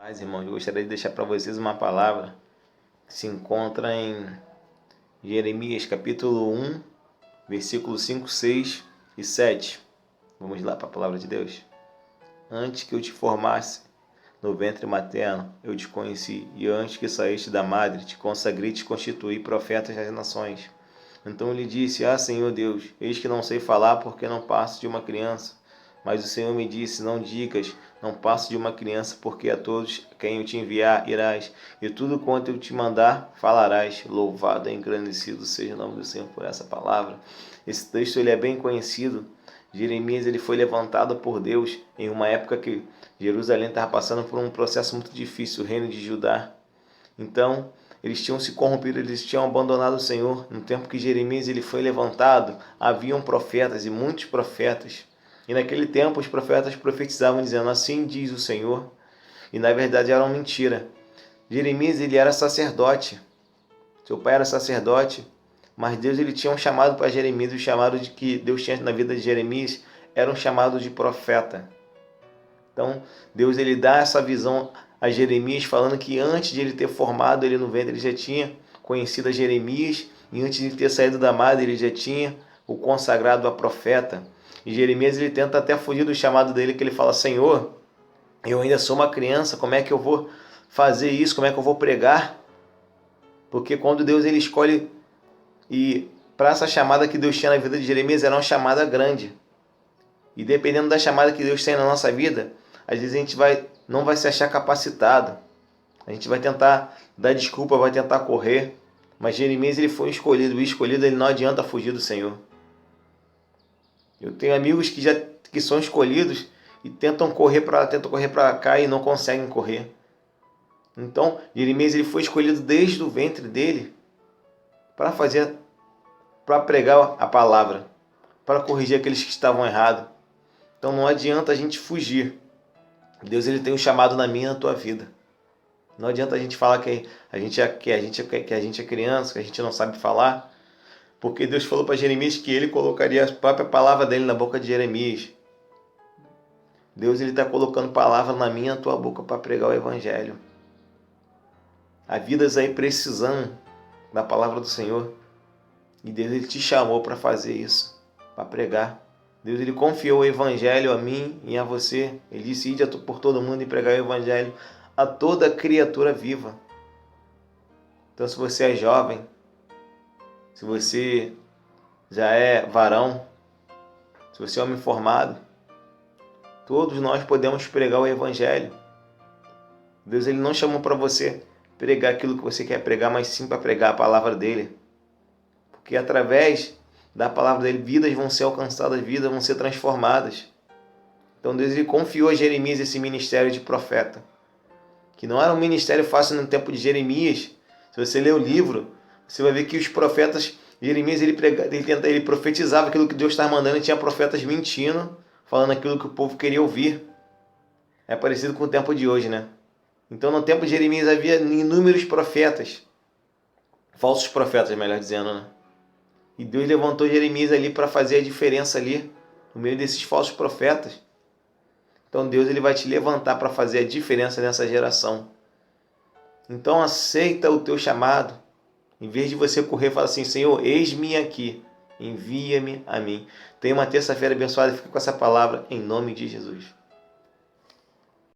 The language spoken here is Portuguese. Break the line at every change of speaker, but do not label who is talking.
Mas, irmãos, eu gostaria de deixar para vocês uma palavra que se encontra em Jeremias capítulo 1, versículos 5, 6 e 7. Vamos lá para a palavra de Deus. Antes que eu te formasse no ventre materno, eu te conheci, e antes que saíste da madre, te consagrei e te constituí profeta das nações. Então ele disse: Ah, Senhor Deus, eis que não sei falar porque não passo de uma criança. Mas o Senhor me disse: Não digas, não passo de uma criança, porque a todos quem eu te enviar irás, e tudo quanto eu te mandar falarás. Louvado e engrandecido seja o nome do Senhor por essa palavra. Esse texto ele é bem conhecido. Jeremias ele foi levantado por Deus em uma época que Jerusalém estava passando por um processo muito difícil, o reino de Judá. Então, eles tinham se corrompido, eles tinham abandonado o Senhor. No tempo que Jeremias ele foi levantado, haviam profetas e muitos profetas. E naquele tempo os profetas profetizavam dizendo: assim diz o Senhor. E na verdade era uma mentira. Jeremias ele era sacerdote. Seu pai era sacerdote. Mas Deus ele tinha um chamado para Jeremias. O chamado de que Deus tinha na vida de Jeremias era um chamado de profeta. Então Deus ele dá essa visão a Jeremias, falando que antes de ele ter formado ele no ventre, ele já tinha conhecido a Jeremias, e antes de ter saído da madre, ele já tinha o consagrado a profeta. E Jeremias ele tenta até fugir do chamado dele, que ele fala: Senhor, eu ainda sou uma criança, como é que eu vou fazer isso? Como é que eu vou pregar? Porque quando Deus ele escolhe, e para essa chamada que Deus tinha na vida de Jeremias, era uma chamada grande. E dependendo da chamada que Deus tem na nossa vida, às vezes a gente não vai se achar capacitado. A gente vai tentar dar desculpa, vai tentar correr. Mas Jeremias ele foi escolhido. O escolhido ele não adianta fugir do Senhor. Eu tenho amigos que são escolhidos e tentam correr para cá e não conseguem correr. Então, Jeremias ele foi escolhido desde o ventre dele para pregar a palavra, para corrigir aqueles que estavam errados. Então não adianta a gente fugir. Deus ele tem um chamado na minha e na tua vida. Não adianta a gente falar que a gente é criança, que a gente não sabe falar. Porque Deus falou para Jeremias que ele colocaria a própria palavra dele na boca de Jeremias. Deus está colocando palavra na minha e na tua boca para pregar o Evangelho. Há vidas aí precisando da palavra do Senhor. E Deus ele te chamou para fazer isso, para pregar. Deus ele confiou o Evangelho a mim e a você. Ele disse: ide por todo mundo e pregar o Evangelho a toda criatura viva. Então, se você é jovem, se você já é varão, se você é homem formado, todos nós podemos pregar o Evangelho. Deus ele não chamou para você pregar aquilo que você quer pregar, mas sim para pregar a palavra dele. Porque através da palavra dele, vidas vão ser alcançadas, vidas vão ser transformadas. Então Deus ele confiou a Jeremias esse ministério de profeta, que não era um ministério fácil no tempo de Jeremias. Se você ler o livro, você vai ver que os profetas, Jeremias ele profetizava aquilo que Deus estava mandando, e tinha profetas mentindo, falando aquilo que o povo queria ouvir. É parecido com o tempo de hoje, né? Então no tempo de Jeremias havia inúmeros profetas, falsos profetas, melhor dizendo, né? E Deus levantou Jeremias ali para fazer a diferença ali, no meio desses falsos profetas. Então Deus ele vai te levantar para fazer a diferença nessa geração. Então aceita o teu chamado. Em vez de você correr, fala assim: Senhor, eis-me aqui, envia-me a mim. Tenha uma terça-feira abençoada e fique com essa palavra em nome de Jesus.